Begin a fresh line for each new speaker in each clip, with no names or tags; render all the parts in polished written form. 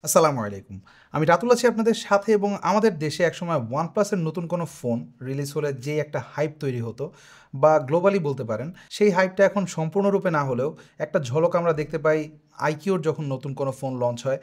আসসালামু আলাইকুম। আমি রাতুল আছি আপনাদের সাথে এবং আমাদের দেশে একসময় OnePlus এর নতুন কোনো ফোন রিলিজ হলে যেই একটা হাইপ তৈরি হতো বা গ্লোবালি বলতে পারেন, সেই হাইপটা এখন সম্পূর্ণরূপে না হলেও একটা ঝলক আমরা দেখতে পাই আইকিউর যখন নতুন কোনো ফোন লঞ্চ হয়,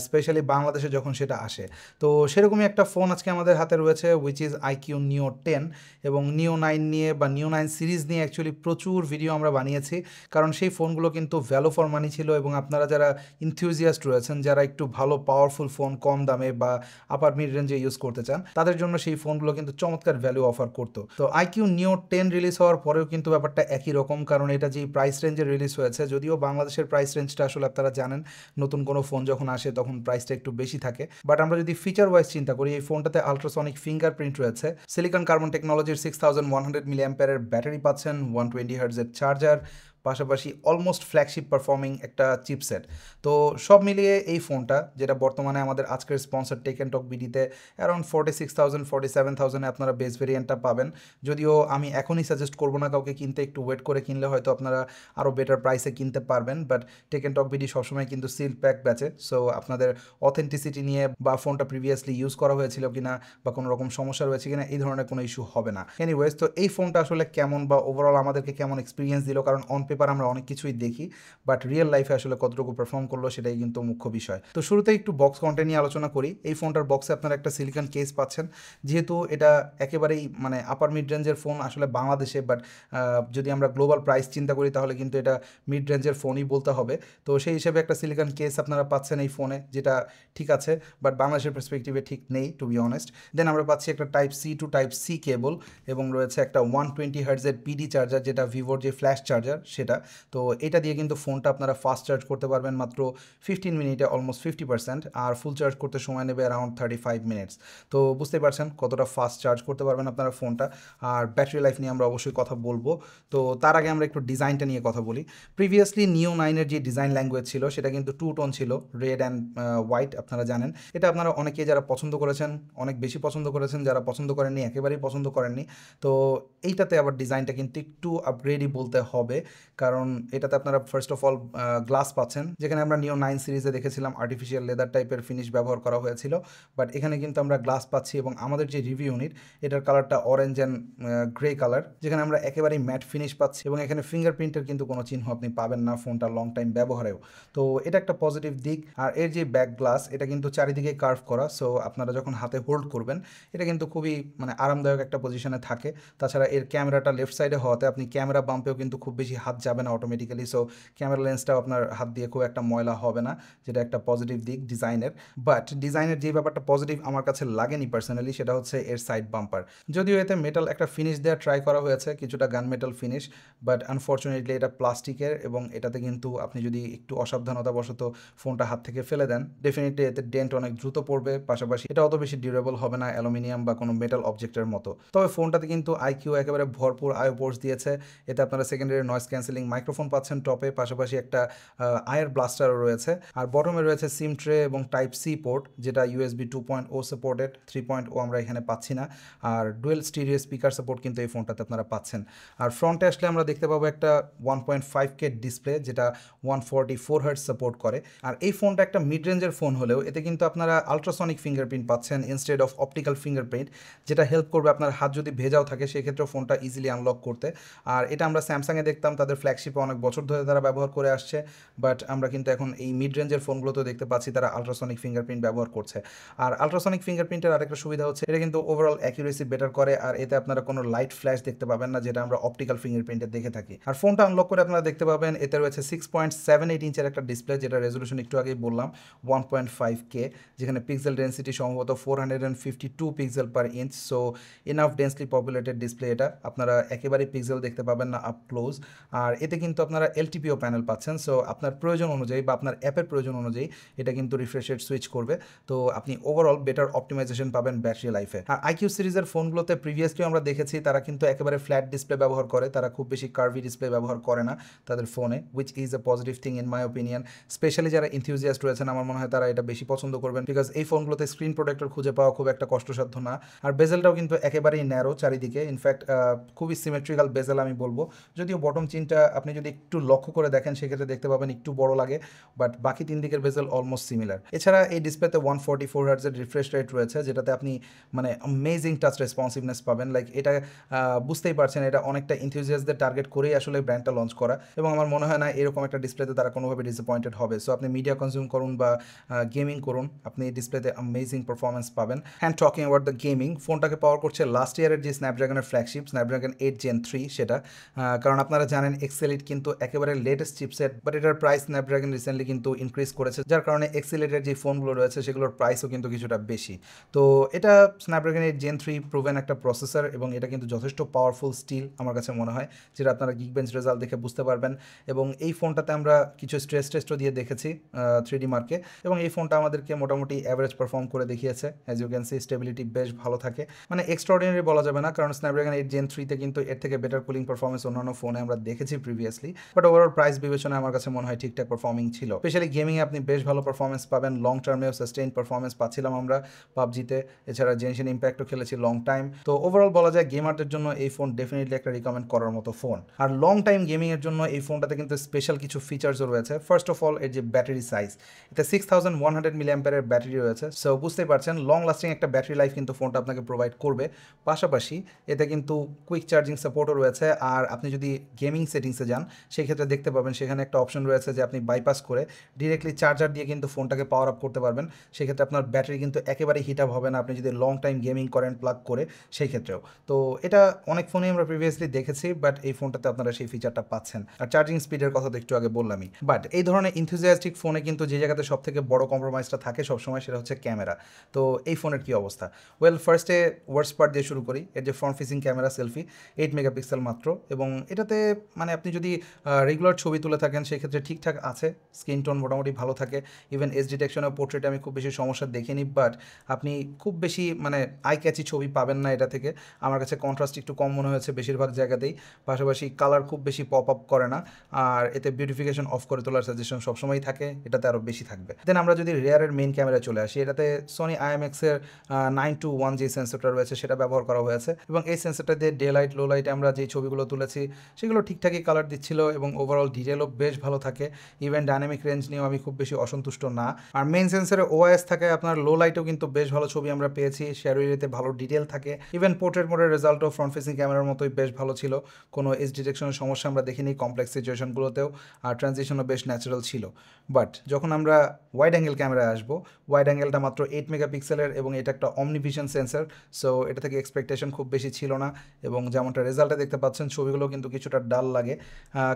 স্পেশালি বাংলাদেশে যখন সেটা আসে। তো সেরকমই একটা ফোন আজকে আমাদের হাতে রয়েছে উইচ ইজ আইকিউ নিও 10 এবং নিও 9 নিয়ে বা নিও 9 সিরিজ নিয়ে অ্যাকচুয়ালি প্রচুর ভিডিও আমরা বানিয়েছি। কারণ সেই ফোনগুলো কিন্তু ভ্যালু ফর মানি ছিল এবং আপনারা যারা ইনথিউজিয়াস্ট রয়েছেন, যারা একটু ভালো পাওয়ারফুল ফোন কম দামে বা আপার মিড রেঞ্জে ইউজ করতে চান, তাদের জন্য সেই ফোনগুলো কিন্তু চমৎকার ভ্যালু অফার করতো। তো আইকিউ নিও 10 রিলিজ হওয়ার পরেও কিন্তু ব্যাপারটা একই রকম, কারণ এটা যেই প্রাইস রেঞ্জে রিলিজ হয়েছে, যদিও বাংলাদেশের প্রাইস রেঞ্জটা আসলে আপনারা জানেন নতুন কোনো ফোন যখন আসে তখন প্রাইসটা একটু বেশি থাকে। বাট আমরা যদি ফিচার ওয়াইজ চিন্তা করি, এই ফোনটাতে আলট্রাসনিক ফিঙ্গারপ্রিন্ট রয়েছে, সিলিকন কার্বন টেকনোলজির 6100 মিলি অ্যাম্পিয়ারের ব্যাটারি পাচ্ছেন, 120 হার্টজের চার্জার, পাশাপাশি অলমোস্ট ফ্ল্যাগশিপ পারফর্মিং একটা চিপসেট। তো সব মিলিয়ে এই ফোনটা, যেটা বর্তমানে আমাদের আজকের স্পন্সর টেক অ্যান্ড টক বিডিতে অ্যারাউন্ড 46,000 47,000 আপনারা বেস ভেরিয়েন্টটা পাবেন। যদিও আমি এখনই সাজেস্ট করবো না কাউকে কিনতে, একটু ওয়েট করে কিনলে হয়তো আপনারা আরও বেটার প্রাইসে কিনতে পারবেন। But Tech and Talk BD সবসময় কিন্তু সিল প্যাক বেচে, সো আপনাদের অথেন্টিসিটি নিয়ে বা ফোনটা প্রিভিয়াসলি ইউজ করা হয়েছিল কিনা বা কোনো রকম সমস্যা রয়েছে কিনা এই ধরনের কোনো ইস্যু হবে না। এনিওয়েজ, তো এই ফোনটা আসলে কেমন বা ওভারঅল আমাদেরকে কেমন এক্সপিরিয়েন্স দিল, কারণ অন পেপার আমরা অনেক কিছুই দেখি, বাট রিয়েল লাইফে আসলে কতটুকু পারফর্ম করলো সেটাই কিন্তু মুখ্য বিষয়। তো শুরুতে একটু বক্স কন্টেন্ট নিয়ে আলোচনা করি। এই ফোনটার বক্সে আপনারা একটা সিলিকন কেস পাচ্ছেন, যেহেতু এটা একেবারেই মানে আপার মিড রেঞ্জের ফোন আসলে বাংলাদেশে, বাট যদি আমরা গ্লোবাল প্রাইস চিন্তা করি তাহলে কিন্তু এটা মিড রেঞ্জের ফোনই বলতে হবে। তো সেই হিসেবে একটা সিলিকন কেস আপনারা পাচ্ছেন এই ফোনে, যেটা ঠিক আছে, বাট বাংলাদেশের পার্সপেক্টিভে ঠিক নেই টু বি অনেস্ট। দেন আমরা পাচ্ছি একটা type C to type C cable এবং রয়েছে একটা 120 হার্টজের পিডি চার্জার, যেটা ভিভোর যে ফ্ল্যাশ চার্জার সেটা। তো এটা দিয়ে কিন্তু ফোনটা আপনারা ফাস্ট চার্জ করতে পারবেন মাত্র 15 মিনিটে, অলমোস্ট 50%, আর ফুল চার্জ করতে সময় নেবে অ্যারাউন্ড 35 মিনিটস। তো বুঝতে পারছেন কতটা ফাস্ট চার্জ করতে পারবেন আপনারা ফোনটা। আর ব্যাটারি লাইফ নিয়ে আমরা অবশ্যই কথা বলবো। তো তার আগে আমরা একটু ডিজাইনটা নিয়ে কথা বলি। প্রিভিয়াসলি নিও 9-এর যে ডিজাইন ল্যাঙ্গুয়েজ ছিল সেটা কিন্তু টু টোন ছিল, রেড অ্যান্ড হোয়াইট, আপনারা জানেন। এটা আপনারা অনেকেই যারা পছন্দ করেছেন অনেক বেশি পছন্দ করেছেন, যারা পছন্দ করেননি একেবারেই পছন্দ করেননি। তো এইটাতে আবার ডিজাইনটা কিন্তু একটু আপগ্রেডই বলতে হবে, কারণ এটাতে আপনারা ফার্স্ট অফ অল গ্লাস পাচ্ছেন, যেখানে আমরা নিও 9 সিরিজে দেখেছিলাম আর্টিফিশিয়াল লেদার টাইপের ফিনিশ ব্যবহার করা হয়েছিল, বাট এখানে কিন্তু আমরা গ্লাস পাচ্ছি এবং আমাদের যে রিভিউ ইউনিট এটার কালারটা অরেঞ্জ অ্যান্ড গ্রে কালার, যেখানে আমরা একেবারেই ম্যাট ফিনিশ পাচ্ছি এবং এখানে ফিঙ্গারপ্রিন্টের কিন্তু কোনো চিহ্ন আপনি পাবেন না ফোনটা লং টাইম ব্যবহারেও। তো এটা একটা পজিটিভ দিক। আর এর যে ব্যাক গ্লাস, এটা কিন্তু চারিদিকে কার্ভ করা, সো আপনারা যখন হাতে হোল্ড করবেন এটা কিন্তু খুবই মানে আরামদায়ক একটা পজিশনে থাকে। তাছাড়া এর ক্যামেরাটা লেফট সাইডে হওয়াতে আপনি ক্যামেরা বাম্পেও কিন্তু খুব বেশি হাত যাবে না অটোমেটিক্যালি, সো ক্যামেরা লেন্সটাও আপনার হাত দিয়ে খুব একটা ময়লা হবে না, যেটা একটা পজিটিভ দিক ডিজাইনের। বাট ডিজাইনের যে ব্যাপারটা পজিটিভ আমার কাছে লাগেনি পার্সোনালি, সেটা হচ্ছে এর সাইড বাম্পার। যদিও এতে মেটাল একটা ফিনিশ দেওয়ার ট্রাই করা হয়েছে, কিছুটা গান মেটাল ফিনিশ, বাট আনফর্চুনেটলি এটা প্লাস্টিকের এবং এটাতে কিন্তু আপনি যদি একটু অসাবধানতাবশত ফোনটা হাত থেকে ফেলে দেন, ডেফিনেটলি এতে ডেন্ট অনেক দ্রুত পড়বে, পাশাপাশি এটা অত বেশি ডিউরেবল হবে না অ্যালুমিনিয়াম বা কোনো মেটাল অবজেক্টের মতো। তবে ফোনটাতে কিন্তু আইকিউ একেবারে ভরপুর আইও পোর্টস দিয়েছে। এতে আপনারা সেকেন্ডারি নয়েজ ক্যান্সেলিং মাইক্রোফোন পাচ্ছেন টপে, পাশাপাশি একটা আয়ার ব্লাস্টারও রয়েছে। আর বটমে রয়েছে সিম ট্রে এবং টাইপ সি পোর্ট, যেটা ইউএসবি 2.0 সাপোর্টেড, 3.0 আমরা এখানে পাচ্ছি না। আর ডুয়েল স্টিরিও স্পিকার সাপোর্ট কিন্তু এই ফোনটাতে আপনারা পাচ্ছেন। আর ফ্রন্টে আসলে আমরা দেখতে পাবো একটা 1.5K ডিসপ্লে, যেটা 144 হার্টজ সাপোর্ট করে। আর এই ফোনটা একটা মিড রেঞ্জের ফোন হলেও এতে কিন্তু আপনারা আলট্রাসনিক ফিঙ্গারপ্রিন্ট পাচ্ছেন ইনস্টেড অফ অপটিক্যাল ফিঙ্গারপ্রিন্ট, যেটা হেল্প করবে আপনার হাত যদি ভেজাও থাকে সেক্ষেত্রে ফোনটা ইজিলি আনলক করতে। আর এটা আমরা স্যামসাংয়ে দেখতাম, তাদের ফ্ল্যাগশিপে অনেক বছর ধরে তারা ব্যবহার করে আসছে, বাট আমরা কিন্তু এখন এই মিড রেঞ্জের ফোনগুলোতেও দেখতে পাচ্ছি তারা আলট্রাসনিক ফিঙ্গারপ্রিন্ট ব্যবহার করছে। আর আলট্রাসনিক ফিঙ্গারপ্রিন্টের আরেকটা সুবিধা হচ্ছে এটা কিন্তু ওভারঅল অ্যাকিউরেসি বেটার করে, আর এতে আপনারা কোনো লাইট ফ্ল্যাশ দেখতে পাবেন না, যেটা আমরা অপটিক্যাল ফিঙ্গারপ্রিন্টে দেখে থাকি। আর ফোনটা আনলক করে আপনারা দেখতে পাবেন এতে রয়েছে 6.78 ইঞ্চের একটা ডিসপ্লে, যেটা রেজলিউশন একটু আগেই বললাম 1.5K, যেখানে পিক্সেল ডেন্সিটি সম্ভবত 452 পিক্সেল পার inch, so enough densely populated display. এটা আপনারা একেবারেই পিক্সেল দেখতে পাবেন না আপ ক্লোজ। আর এতে কিন্তু আপনারা এলটিপিও প্যানেল পাচ্ছেন, সো আপনার প্রয়োজন অনুযায়ী বা আপনার অ্যাপের প্রয়োজন অনুযায়ী এটা কিন্তু রিফ্রেশ রেট সুইচ করবে। তো আপনি ওভারঅল বেটার অপটিমাইজেশন পাবেন ব্যাটারি লাইফে। আর আইকিউ সিরিজের ফোনগুলোতে প্রিভিয়াসলি আমরা দেখেছি তারা কিন্তু একেবারে ফ্ল্যাট ডিসপ্লে ব্যবহার করে, তারা খুব বেশি কার্ভি ডিসপ্লে ব্যবহার করে না তাদের ফোনে, which is a positive thing in my opinion. Specially যারা ইনথিউজিয়াস্ট রয়েছেন আমার মনে হয় তারা এটা বেশি পছন্দ করবেন, বিকজ এই ফোনগুলোতে স্ক্রিন প্রোটেক্টর খুঁজে পাওয়া খুব একটা কষ্টসাধ্য না। আর বেজেলটাও কিন্তু একেবারেই ন্যারো চারিদিকে, ইনফ্যাক্ট খুবই সিমেট্রিক্যাল বেজেল আমি বলবো, যদিও বটম চিনটা আপনি যদি একটু লক্ষ্য করে দেখেন সেক্ষেত্রে দেখতে পাবেন একটু বড় লাগে, বাট বাকি 3 দিকের বেজেল অলমোস্ট সিমিলার। এছাড়া এই ডিসপ্লেতে 144 হার্টজের রিফ্রেশ রেট রয়েছে, যেটাতে আপনি মানে অ্যামেজিং টাচ রেসপন্সিভনেস পাবেন। লাইক এটা বুঝতেই পারছেন এটা অনেকটা ইনথিউজিয়াসদের টার্গেট করেই আসলে ব্র্যান্ডটা লঞ্চ করা, এবং আমার মনে হয় না এরকম একটা ডিসপ্লেতে তারা কোনোভাবে ডিসঅ্যাপয়েন্টেড হবে। সো আপনি মিডিয়া কনজিউম করুন বা গেমিং করুন, আপনি এই ডিসপ্লেতে অ্যামেজিং পারফরমেন্স পাবেন। And talking about the gaming, ফোনটাকে পাওয়ার করছে লাস্ট ইয়ারের যে স্ন্যাপড্রাগনের ফ্ল্যাগশিপ স্ন্যাপড্রাগন 8 Gen 3 সেটা, কারণ আপনারা জানেন এক্সেলিট কিন্তু একেবারে লেটেস্ট চিপসেট, বাট এটার প্রাইস স্ন্যাপড্রাগন রিসেন্টলি কিন্তু ইনক্রিজ করেছে, যার কারণে এক্সেলিটের যে ফোনগুলো রয়েছে সেগুলোর প্রাইসও কিন্তু কিছুটা বেশি। তো এটা স্ন্যাপড্রাগন 8 Gen 3 প্রুভেন একটা প্রসেসর, এবং এটা কিন্তু যথেষ্ট পাওয়ারফুল স্টিল আমার কাছে মনে হয়, যেটা আপনারা গিকবেঞ্চ রেজাল্ট দেখে বুঝতে পারবেন। এবং এই ফোনটাতে আমরা কিছু স্ট্রেস টেস্টও দিয়ে দেখেছি 3D মার্কে, এবং এই ফোনটা আমাদেরকে মোটামুটি অ্যাভারেজ পারফর্ম করে দেখিয়েছে। As you can see stability বেশ ভালো থাকে, মানে এক্সট্রাঅর্ডিনারি বলা যাবে না, কারণ স্ন্যাপড্রাগন 8 Gen 3 তে কিন্তু এর থেকে বেটার কুলিং পারফরমেন্স অন্যান্য ফোনে আমরা দেখেছি প্রিভিয়াসলি, বাট ওভারঅল প্রাইস বিবেচনায় আমার কাছে মনে হয় ঠিকঠাক পারফর্মিং ছিল। স্পেশালি গেমিংয়ে আপনি বেশ ভালো পারফরমেন্স পাবেন, লং টার্মেও সাস্টেইন পারফরমেন্স পাচ্ছিলাম আমরা পাবজিতে। এছাড়া জেনশন ইম্প্যাক্টও খেলেছি লং টাইম। তো ওভারঅল বলা যায় গেমারদের জন্য এই ফোন ডেফিনেটলি একটা রিকমেন্ড করার মতো ফোন। আর লং টাইম গেমিংয়ের জন্য এই ফোনটাতে কিন্তু স্পেশাল কিছু ফিচার্সও রয়েছে। ফার্স্ট অফ অল এর যে ব্যাটারি সাইজ, এতে 6100 মিলিঅ্যাম্পিয়ারের ব্যাটারি রয়েছে। সো বুঝতেই পারছেন লং লাস্টিং একটা ব্যাটারি লাইফ কিন্তু ফোনটা আপনাকে প্রোভাইড করবে। পাশাপাশি এতে কিন্তু কুইক চার্জিং সাপোর্টও রয়েছে। আর আপনি যদি গেমিং সেটিংসে যান সেই ক্ষেত্রে দেখতে পাবেন সেখানে একটা অপশন রয়েছে যে আপনি বাইপাস করে ডিরেক্টলি চার্জার দিয়ে কিন্তু ফোনটাকে পাওয়ার আপ করতে পারবেন। সেক্ষেত্রে আপনার ব্যাটারি কিন্তু একেবারেই হিট আপ হবে না আপনি যদি লং টাইম গেমিং করেন প্লাগ করে সেই ক্ষেত্রেও। তো এটা অনেক ফোনে আমরা প্রিভিয়াসলি দেখেছি, বাট এই ফোনটাতে আপনারা সেই ফিচারটা পাচ্ছেন। আর চার্জিং স্পিডের কথা তো একটু আগে বললামই। বাট এই ধরনের ইনথুজিয়াস্টিক ফোনে কিন্তু যে জায়গাতে সব থেকে বড় কম্প্রোমাইজটা থাকে সবসময় সেটা হচ্ছে ক্যামেরা। তো এই ফোনের কী অবস্থা? ওয়েল, ফার্স্টে ওয়ার্স্ট পার্ট দিয়ে শুরু করি। এর যে front facing camera selfie 8 megapixel মাত্র, এবং এটাতে মানে আপনি যদি রেগুলার ছবি তুলে থাকেন সেক্ষেত্রে ঠিকঠাক আছে, স্ক্রিন টোন মোটামুটি ভালো থাকে। ইভেন এস ডিটেকশন ও পোর্ট্রেটে আমি খুব বেশি সমস্যা দেখিনি, বাট আপনি খুব বেশি মানে আই ক্যাচি ছবি পাবেন না এটা থেকে। আমার কাছে কন্ট্রাস্ট একটু কম মনে হয়েছে বেশিরভাগ জায়গাতেই, পাশাপাশি কালার খুব বেশি পপ আপ করে না, আর এতে বিউটিফিকেশন অফ করে তোলার সাজেশন সবসময়ই থাকে, এটাতে আরও বেশি থাকবে। দেন আমরা যদি রেয়ারের মেইন ক্যামেরায় চলে আসি, এটাতে সোনি IMX-এর 921 যে সেন্সরটা রয়েছে সেটা ব্যবহার করা হয়েছে, এবং এই সেন্সরটা দিয়ে ডে লাইট লো লাইটে আমরা যে ছবিগুলো তুলেছি সেগুলো ঠিকঠাকই কালার দিচ্ছিল, এবং ওভারঅল ডিটেলও বেশ ভালো থাকে। ইভেন ডাইনামিক রেঞ্জ নিয়েও আমি খুব বেশি অসন্তুষ্ট না। আর মেইন সেন্সরে OIS থাকে, আপনার লো লাইটেও কিন্তু বেশ ভালো ছবি আমরা পেয়েছি, শ্যাডো এরিয়াতে ভালো ডিটেল থাকে। ইভেন পোর্ট্রেট মোডের রেজাল্টও ফ্রন্ট ফেসিং ক্যামেরার মতোই বেশ ভালো ছিল, কোনো এজ ডিটেকশনের সমস্যা আমরা দেখিনি কমপ্লেক্স সিচুয়েশনগুলোতেও, আর ট্রানজিশনও বেশ ন্যাচারাল ছিল। বাট যখন আমরা ওয়াইড অ্যাঙ্গেল ক্যামেরায় আসবো, ওয়াইড অ্যাঙ্গেলটা মাত্র 8 মেগাপিক্সেলের, এবং এটা একটা অমনিভিশন সেন্সর। সো এটা থেকে এক্সপেকটেশন খুব বেশি ছিল না, এবং যেমনটা রেজাল্টে দেখতে পাচ্ছেন ছবিগুলো কিন্তু কিছুটা ডাল লাগে।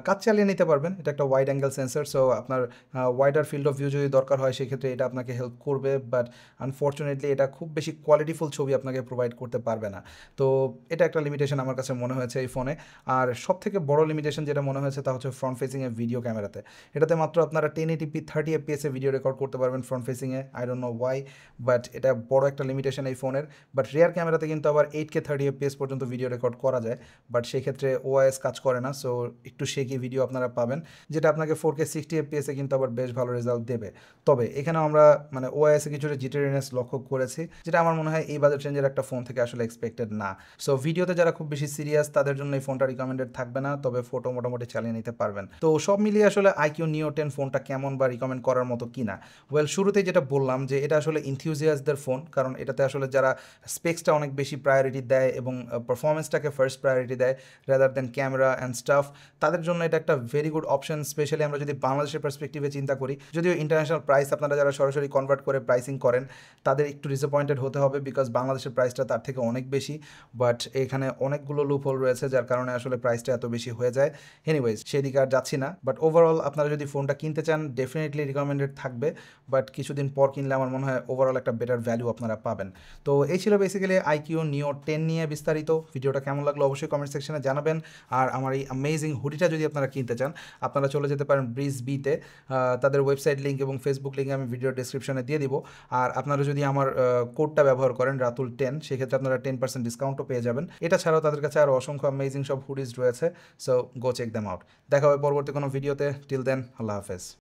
কাজ চালিয়ে নিতে পারবেন, এটা একটা ওয়াইড অ্যাঙ্গেল সেন্সর, সো আপনার ওয়াইডার ফিল্ড অফ ভিউ যদি দরকার হয় সেক্ষেত্রে এটা আপনাকে হেল্প করবে, বাট আনফর্চুনেটলি এটা খুব বেশি কোয়ালিটিফুল ছবি আপনাকে প্রোভাইড করতে পারবে না। তো এটা একটা লিমিটেশন আমার কাছে মনে হয়েছে এই ফোনে। আর সব থেকে বড় লিমিটেশন যেটা মনে হয়েছে তা হচ্ছে ফ্রন্ট ফেসিংয়ে ভিডিও ক্যামেরাতে। এটাতে মাত্র আপনারা 1080p 30 fps ভিডিও রেকর্ড করতে পারবেন ফ্রন্ট ফেসিংয়ে। I don't know why, but এটা বড় একটা লিমিটেশন এই ফোনের। বাট রিয়ার ক্যামেরাতে কিন্তু আবার 8K 30 fps পর্যন্ত ভিডিও রেকর্ড করা যায়, বাট সেই ক্ষেত্রে OIS কাজ করে না। সো একটু শেকি ভিডিও আপনারা পাবেন, যেটা আপনাকে 4K 60 fps কিন্তু আবার বেশ ভালো রেজাল্ট দেবে। তবে এখানে আমরা মানে OIS-এ কিছুটা জিটারিনেস লক্ষ্য করেছি, যেটা আমার মনে হয় এই বাজেট রেঞ্জের একটা ফোন থেকে আসলে এক্সপেক্টেড না। সো ভিডিওতে যারা খুব বেশি সিরিয়াস তাদের জন্য এই ফোনটা রিকমেন্ডেড থাকবে না, তবে ফটো মোটামুটি চালিয়ে নিতে পারবেন। তো সব মিলিয়ে আসলে IQ Neo 10 ফোনটা কেমন বা রিকমেন্ড করার মতো কিনা? ওয়েল, শুরুতেই যেটা বললাম যে এটা আসলে ইনথিউজিয়াসদের ফোন, কারণ এটাতে আসলে যারা স্পেক্সটা অনেক বেশি প্রায়োরিটি দেয় এবং পারফরমেন্সটাকে ফার্স্ট প্রায়োরিটি দেয় rather than camera and staff, তাদের জন্য এটা একটা ভেরি গুড অপশন। স্পেশালি আমরা যদি বাংলাদেশের পার্সপেক্টিভে চিন্তা করি, যদিও ইন্টারন্যাশনাল প্রাইস আপনারা যারা সরাসরি কনভার্ট করে প্রাইসিং করেন তাদের একটু ডিসঅ্যাপয়েন্টেড হতে হবে, বিকজ বাংলাদেশের প্রাইসটা তার থেকে অনেক বেশি। বাট এখানে অনেকগুলো লুপ হোল রয়েছে যার কারণে আসলে প্রাইসটা এত বেশি হয়ে যায়। এনিওয়েজ, সেদিকে আর যাচ্ছি না। বাট ওভারঅল আপনারা যদি ফোনটা কিনতে চান ডেফিনেটলি রিকমেন্ডেড থাকবে, বাট কিছুদিন পর কিনলে আমার মনে হয় ওভারঅল একটা বেটার ভ্যালু আপনারা পাবেন। তো এই ছিল বেসিক্যালি IQ Neo 10 নিয়ে বিস্তারিত। ভিডিওটা কেমন লাগলো অবশ্যই কমেন্ট সেকশনে জানাবেন। আর আমার এই অ্যামেজিং হুডিটা যদি আপনারা কিনতে চান আপনারা চলে যেতে পারেন ব্রিজ বিতে, তাদের ওয়েবসাইট লিঙ্ক এবং ফেসবুক লিঙ্ক আমি ভিডিও ডিসক্রিপশনে দিয়ে দিব। আর আপনারা যদি আমার কোডটা ব্যবহার করেন রাতুল10, সেক্ষেত্রে আপনারা 10% ডিসকাউন্টও পেয়ে যাবেন। এটা ছাড়াও তাদের কাছে আরও অসংখ্য অ্যামেজিং সব হুডিজ রয়েছে, so go check them out. দেখা হবে পরবর্তী কোনো ভিডিওতে। টিল দেন, আল্লাহ হাফেজ।